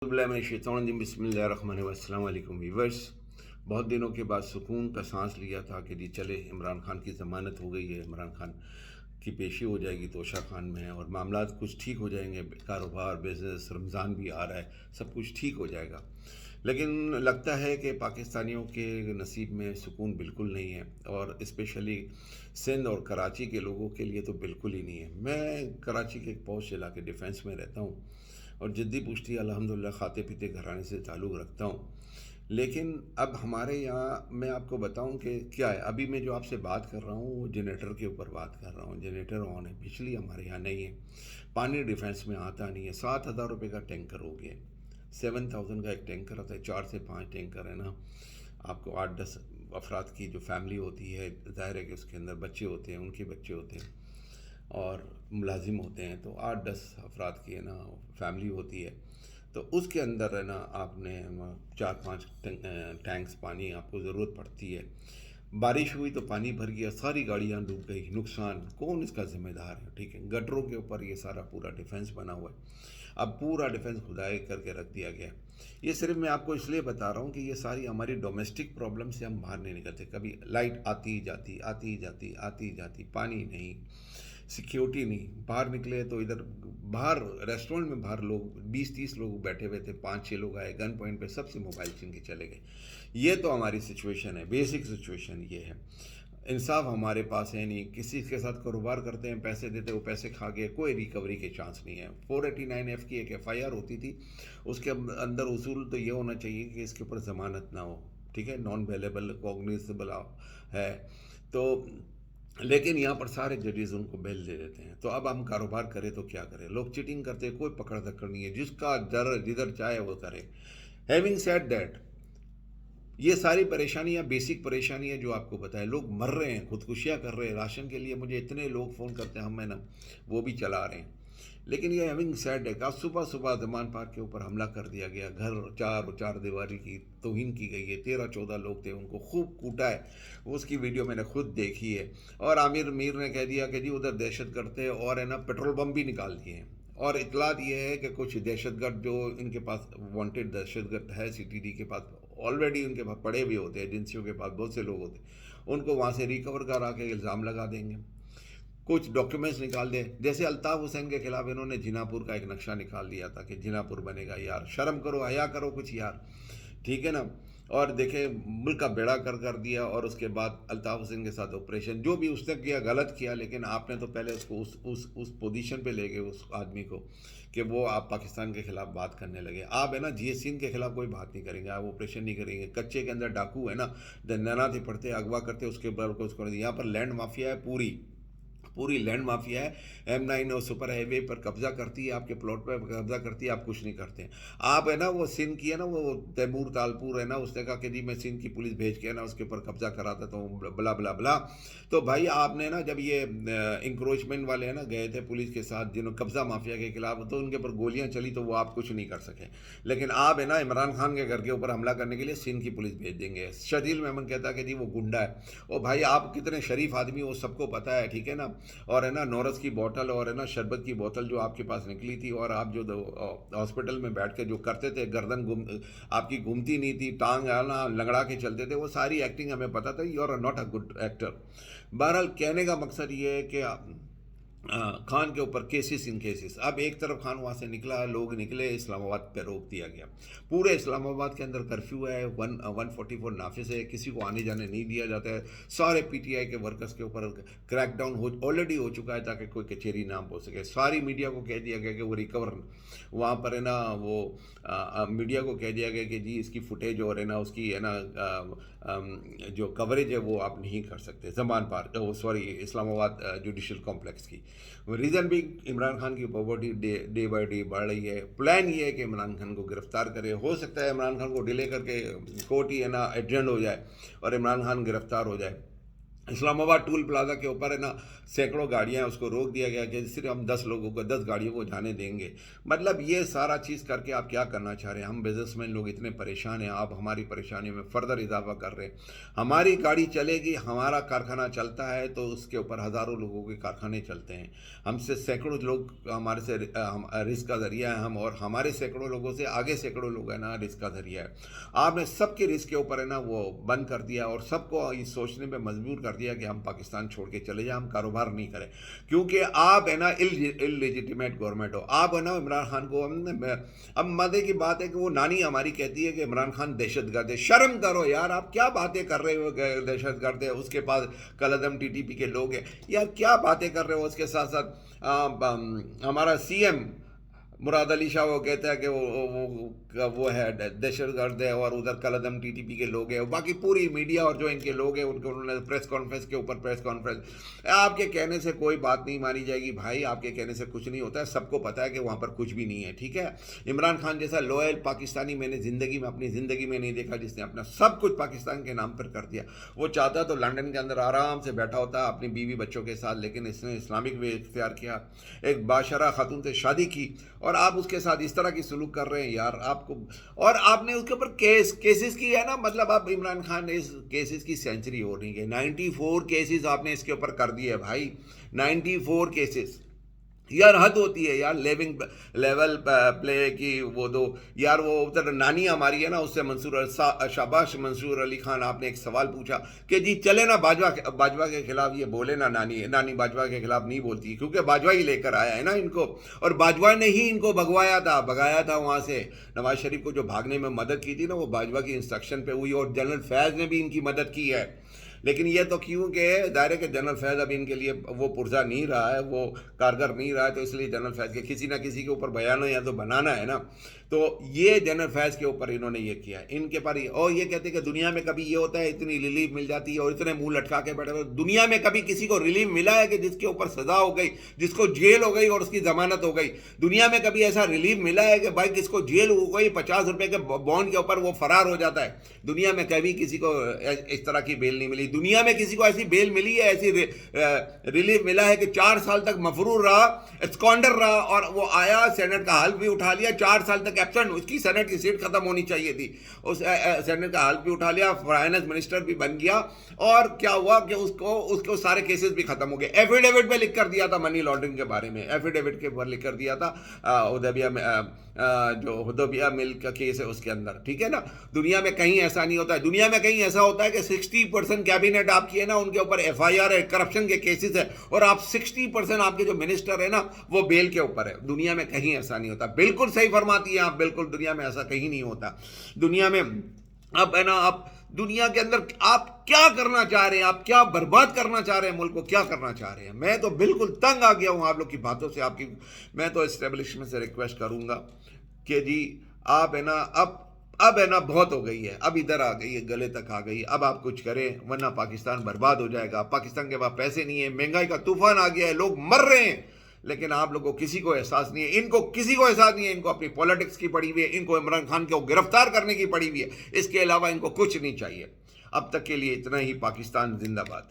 अस्सलाम वालेकुम व्यूवर्स। बहुत दिनों के बाद सुकून का सांस लिया था कि जी चले इमरान खान की ज़मानत हो गई है, इमरान खान की पेशी हो जाएगी तोशा खान में और मामलात कुछ ठीक हो जाएंगे, कारोबार बिज़नेस, रमज़ान भी आ रहा है, सब कुछ ठीक हो जाएगा। लेकिन लगता है कि पाकिस्तानियों के नसीब में सुकून बिल्कुल नहीं है और स्पेशली सिंध और कराची के लोगों के लिए तो बिल्कुल ही नहीं है। मैं कराची के एक पौष इलाके डिफेंस में रहता हूँ और जद्दी पुश्ती अल्हम्दुलिल्लाह खाते पीते घराने से ताल्लुक़ रखता हूँ। लेकिन अब हमारे यहाँ मैं आपको बताऊं कि क्या है, अभी मैं जो आपसे बात कर रहा हूँ वो जनरेटर के ऊपर बात कर रहा हूँ। जनरेटर ऑन है, बिजली हमारे यहाँ नहीं है, पानी डिफेंस में आता नहीं है। 7,000 रुपये का टैंकर हो गया, 7,000 का एक टैंकर आता है। 4 से 5 टैंकर है ना, आपको 8-10 अफराद की जो फैमिली होती है, ज़ाहिर है कि उसके अंदर बच्चे होते हैं, उनके बच्चे होते हैं और मुलाजिम होते हैं, तो 8-10 अफराद की है ना फैमिली होती है। तो उसके अंदर है ना आपने 4-5 टैंक्स पानी आपको ज़रूरत पड़ती है। बारिश हुई तो पानी भर गया, सारी गाड़ियाँ डूब गई, नुकसान कौन इसका ज़िम्मेदार है? ठीक है, गटरों के ऊपर ये सारा पूरा डिफेंस बना हुआ है। अब पूरा डिफेंस खुदाई करके रख दिया गया। ये सिर्फ मैं आपको इसलिए बता रहा हूँ कि ये सारी हमारी डोमेस्टिक प्रॉब्लम से हम बाहर नहीं निकलते। कभी लाइट आती ही जाती, आती ही जाती, आती ही जाती, पानी नहीं, सिक्योरिटी नहीं। बाहर निकले तो इधर बाहर रेस्टोरेंट में बाहर लोग 20-30 लोग बैठे हुए थे, 5-6 लोग आए, गन पॉइंट पे सबसे मोबाइल छीन के चले गए। ये तो हमारी सिचुएशन है, बेसिक सिचुएशन ये है। इंसाफ हमारे पास है नहीं, किसी के साथ कारोबार करते हैं, पैसे देते, वो पैसे खा गए, कोई रिकवरी के चांस नहीं है। 489F की एक FIR होती थी, उसके अंदर उसूल तो ये होना चाहिए कि इसके ऊपर ज़मानत ना हो, ठीक है, नॉन वेलेबल कॉग्निजेबल है। तो लेकिन यहाँ पर सारे जजेस उनको बेल दे देते हैं। तो अब हम कारोबार करें तो क्या करें? लोग चीटिंग करते हैं, कोई पकड़ धक्कड़ नहीं है, जिसका जर जिधर चाहे वो करे। हैविंग सेड दैट, ये सारी परेशानियां बेसिक परेशानियां जो आपको बताएं, लोग मर रहे हैं, खुदकुशियां कर रहे हैं राशन के लिए। मुझे इतने लोग फ़ोन करते हैं, हम है ना वो भी चला रहे हैं। लेकिन ये हैविंग सैड है कि सुबह सुबह जमान पार्क के ऊपर हमला कर दिया गया, घर चार दीवारी की तौहीन की गई है। 13-14 लोग थे, उनको खूब कूटा है। उसकी वीडियो मैंने खुद देखी है। और आमिर मीर ने कह दिया कि जी उधर दहशत गर्द थे और है ना पेट्रोल बम भी निकाल दिए हैं। और इतलात ये है कि कुछ दहशतगर्द जो इनके पास वांटेड दहशतगर्द है CTD के पास, ऑलरेडी उनके पास पड़े हुए होते हैं, एजेंसियों के पास बहुत से लोग होते हैं, उनको वहाँ से रिकवर करा के इल्ज़ाम लगा देंगे, कुछ डॉक्यूमेंट्स निकाल दें। जैसे अल्ताफ़ हुसैन के खिलाफ इन्होंने जिनापुर का एक नक्शा निकाल दिया था कि जिनापुर बनेगा। यार शर्म करो, हया करो कुछ यार, ठीक है ना। और देखे मुल्क का बेड़ा कर दिया और उसके बाद अल्ताफ़ हुसैन के साथ ऑपरेशन, जो भी उसने किया गलत किया, लेकिन आपने तो पहले उसको उस पोजीशन पे ले गए उस आदमी को कि वो आप पाकिस्तान के खिलाफ बात करने लगे। आप है ना GS के खिलाफ कोई बात नहीं करेंगे, आप ऑपरेशन नहीं करेंगे। कच्चे के अंदर डाकू है ना, दंदनाते पड़ते, अगवा करते, उसके ऊपर कुछ कर दिया। यहाँ पर लैंड माफिया है, पूरी पूरी लैंड माफिया है। M9 और सुपर हाईवे पर कब्जा करती है, आपके प्लॉट पर कब्जा करती है, आप कुछ नहीं करते हैं। आप है ना वो सिंध की है ना, वो तैमूर तालपुर है ना, उसने कहा कि जी मैं सिंध की पुलिस भेज के है ना उसके ऊपर कब्जा करा देता हूँ, बला बला बला। तो भाई आपने ना जब ये इंक्रोचमेंट वाले है ना गए थे पुलिस के साथ, जिन्होंने कब्जा माफिया के खिलाफ, तो उनके ऊपर गोलियां चली, तो वो आप कुछ नहीं कर सके। लेकिन आप है ना इमरान खान के घर के ऊपर हमला करने के लिए सिंध की पुलिस भेज देंगे। शदील मेमन कहता है कि जी वो गुंडा है। ओ भाई आप कितने शरीफ आदमी हो, सबको पता है, ठीक है ना। और है ना नोरस की बोतल और है ना शरबत की बोतल जो आपके पास निकली थी, और आप जो हॉस्पिटल में बैठ के जो करते थे, गर्दन आपकी घूमती नहीं थी, टांग आना लंगड़ा के चलते थे, वो सारी एक्टिंग हमें पता था। You are not a good actor. बहरहाल कहने का मकसद ये है कि खान के ऊपर केसेस इन केसेस। अब एक तरफ खान वहाँ से निकला, लोग निकले, इस्लामाबाद पे रोक दिया गया। पूरे इस्लामाबाद के अंदर कर्फ्यू है, 144 नाफिज है, किसी को आने जाने नहीं दिया जाता है। सारे PTI के वर्कर्स के ऊपर क्रैकडाउन ऑलरेडी हो चुका है ताकि कोई कचहरी ना हो सके। सारी मीडिया को कह दिया गया कि वो रिकवर वहाँ पर है ना वो मीडिया को कह दिया गया कि जी इसकी फुटेज और है ना उसकी है ना जो कवरेज है वो आप नहीं कर सकते Zaman park, sorry Islamabad judicial complex की। रीज़न भी इमरान खान की पॉवर्टी डे बाय डे बढ़ रही है। प्लान ये है कि इमरान खान को गिरफ्तार करे। हो सकता है इमरान खान को डिले करके कोर्ट ही है ना एडजर्न हो जाए और इमरान खान गिरफ्तार हो जाए। اسلام آباد ٹول پلازا کے اوپر ہے نا سینکڑوں گاڑیاں ہیں، اس کو روک دیا گیا کہ صرف ہم 10 لوگوں کو 10 گاڑیوں کو جانے دیں گے۔ مطلب یہ سارا چیز کر کے آپ کیا کرنا چاہ رہے ہیں؟ ہم بزنس مین لوگ اتنے پریشان ہیں، آپ ہماری پریشانی میں فردر اضافہ کر رہے ہیں۔ ہماری گاڑی چلے گی، ہمارا کارخانہ چلتا ہے تو اس کے اوپر ہزاروں لوگوں کے کارخانے چلتے ہیں، ہم سے سینکڑوں لوگ ہمارے سے رزق کا ذریعہ ہے، ہم اور ہمارے سینکڑوں لوگوں سے آگے سینکڑوں لوگ ہیں نا رزق کا ذریعہ ہے۔ آپ نے سب کے رزق کے اوپر ہے نا وہ بند کر دیا اور سب کو یہ سوچنے میں مجبور کر دیا کہ ہم پاکستان چھوڑ کے چلے جائیں، ہم کاروبار نہیں کریں، کیونکہ آپ ہے نا لیجیٹیمیٹ گورنمنٹ ہو، آپ ہے نا عمران خان کو اب مزے کی بات ہے کہ وہ نانی ہماری کہتی ہے کہ عمران خان دہشت گرد ہے۔ شرم کرو یار، آپ کیا باتیں کر رہے ہو؟ دہشت گرد ہے، اس کے پاس کالعدم ٹی ٹی پی کے لوگ ہیں یار، کیا باتیں کر رہے ہو؟ اس کے ساتھ ساتھ ہمارا سی ایم مراد علی شاہ وہ کہتا ہے کہ وہ ہے دہشت گرد ہے، اور ادھر کالعدم ٹی ٹی پی کے لوگ ہیں، باقی پوری میڈیا اور جو ان کے لوگ ہیں ان کو انہوں نے پریس کانفرنس کے اوپر پریس کانفرنس۔ آپ کے کہنے سے کوئی بات نہیں مانی جائے گی بھائی، آپ کے کہنے سے کچھ نہیں ہوتا ہے، سب کو پتہ ہے کہ وہاں پر کچھ بھی نہیں ہے، ٹھیک ہے؟ عمران خان جیسا لوئل پاکستانی میں نے اپنی زندگی میں نہیں دیکھا جس نے اپنا سب کچھ پاکستان کے نام پر کر دیا۔ وہ چاہتا تو لنڈن کے اندر آرام سے بیٹھا ہوتا اپنی بیوی بچوں کے ساتھ، لیکن اس نے اسلامک وے اختیار کیا، ایک باشرہ خاتون سے شادی کی، اور آپ اس کے ساتھ اس طرح کی سلوک کر رہے ہیں یار آپ کو۔ اور آپ نے اس کے اوپر کیسز کی ہے نا، مطلب آپ عمران خان نے اس کیسز کی سینچری ہو رہی ہے، 94 کیسز آپ نے اس کے اوپر کر دیے بھائی، 94 کیسز یار، حد ہوتی ہے یار، لیول پلے کی وہ دو یار۔ وہ ادھر نانی ہماری ہے نا، اس سے شاباش منصور علی خان، آپ نے ایک سوال پوچھا کہ جی چلے نا باجوہ کے خلاف یہ بولے نا، نانی باجوہ کے خلاف نہیں بولتی کیونکہ باجوہ ہی لے کر آیا ہے نا ان کو، اور باجوہ نے ہی ان کو بھگایا تھا وہاں سے۔ نواز شریف کو جو بھاگنے میں مدد کی تھی نا، وہ باجوہ کی انسٹرکشن پہ ہوئی، اور جنرل فیض نے بھی ان کی مدد کی ہے۔ لیکن یہ تو کیوں کہ ظاہر ہے کہ جنرل فیض اب ان کے لیے وہ پرزہ نہیں رہا ہے، وہ کارگر نہیں رہا ہے، تو اس لیے جنرل فیض کے کسی نہ کسی کے اوپر بیان یا تو بنانا ہے نا، تو یہ جنرل فیض کے اوپر انہوں نے یہ کیا ہے ان کے پر۔ اور یہ کہتے ہیں کہ دنیا میں کبھی یہ ہوتا ہے اتنی ریلیف مل جاتی ہے، اور اتنے منہ لٹکا کے بیٹھے ہوئے، دنیا میں کبھی کسی کو ریلیف ملا ہے کہ جس کے اوپر سزا ہو گئی، جس کو جیل ہو گئی اور اس کی ضمانت ہو گئی؟ دنیا میں کبھی ایسا ریلیف ملا ہے کہ بھائی کس کو جیل ہو گئی، 50 روپے کے بانڈ کے اوپر وہ فرار ہو جاتا ہے؟ دنیا میں کبھی کسی کو اس طرح کی بیل نہیں ملی۔ دنیا میں کسی کو ایسی بیل ملی ہے، ایسی ریلیف ملا ہے کہ 4 سال تک مفرور رہا، اسکانڈر رہا، اور وہ آیا سینٹ کا حلف بھی اٹھا لیا، 4 سال تک ایبسنٹ، اس کی سینٹ کی سیٹ ختم ہونی چاہیے تھی، اس سینٹ کا حلف بھی اٹھا لیا، فائنانس منسٹر بھی بن گیا، اور کیا ہوا کہ اس کو سارے کیسز بھی ختم ہو گئے۔ ایفیڈیوٹ میں لکھ کر دیا تھا منی لانڈرنگ کے بارے میں، ایفیڈیوٹ کے اوپر لکھ کر دیا تھا جو حدیبیہ مل کا کیس ہے اس کے اندر، ٹھیک ہے نا؟ دنیا میں کہیں ایسا نہیں ہوتا ہے، دنیا میں کہیں ایسا ہوتا ہے کہ 60% کیبنٹ آپ کی ہے نا، ان کے اوپر ایف آئی آر ہے، کرپشن کے کیسز ہے، اور آپ 60% آپ کے جو منسٹر ہے نا وہ بیل کے اوپر ہے۔ دنیا میں کہیں ایسا نہیں ہوتا، بالکل صحیح فرماتی ہیں آپ، بالکل دنیا میں ایسا کہیں نہیں ہوتا۔ دنیا میں اب ہے نا، آپ دنیا کے اندر آپ کیا کرنا چاہ رہے ہیں؟ آپ کیا برباد کرنا چاہ رہے ہیں؟ ملک کو کیا کرنا چاہ رہے ہیں؟ میں تو بالکل تنگ آ گیا ہوں آپ لوگ کی باتوں سے، میں تو اسٹیبلشمنٹ سے ریکویسٹ کروں گا کہ جی آپ ہے نا اب ہے نا بہت ہو گئی ہے، اب ادھر آ گئی ہے، گلے تک آ گئی، اب آپ کچھ کریں ورنہ پاکستان برباد ہو جائے گا۔ پاکستان کے پاس پیسے نہیں ہیں، مہنگائی کا طوفان آ گیا ہے، لوگ مر رہے ہیں، لیکن آپ لوگوں کو کسی کو احساس نہیں ہے، ان کو کسی کو احساس نہیں ہے، ان کو اپنی پولیٹکس کی پڑی ہوئی ہے، ان کو عمران خان کو گرفتار کرنے کی پڑی ہوئی ہے، اس کے علاوہ ان کو کچھ نہیں چاہیے۔ اب تک کے لیے اتنا ہی۔ پاکستان زندہ باد۔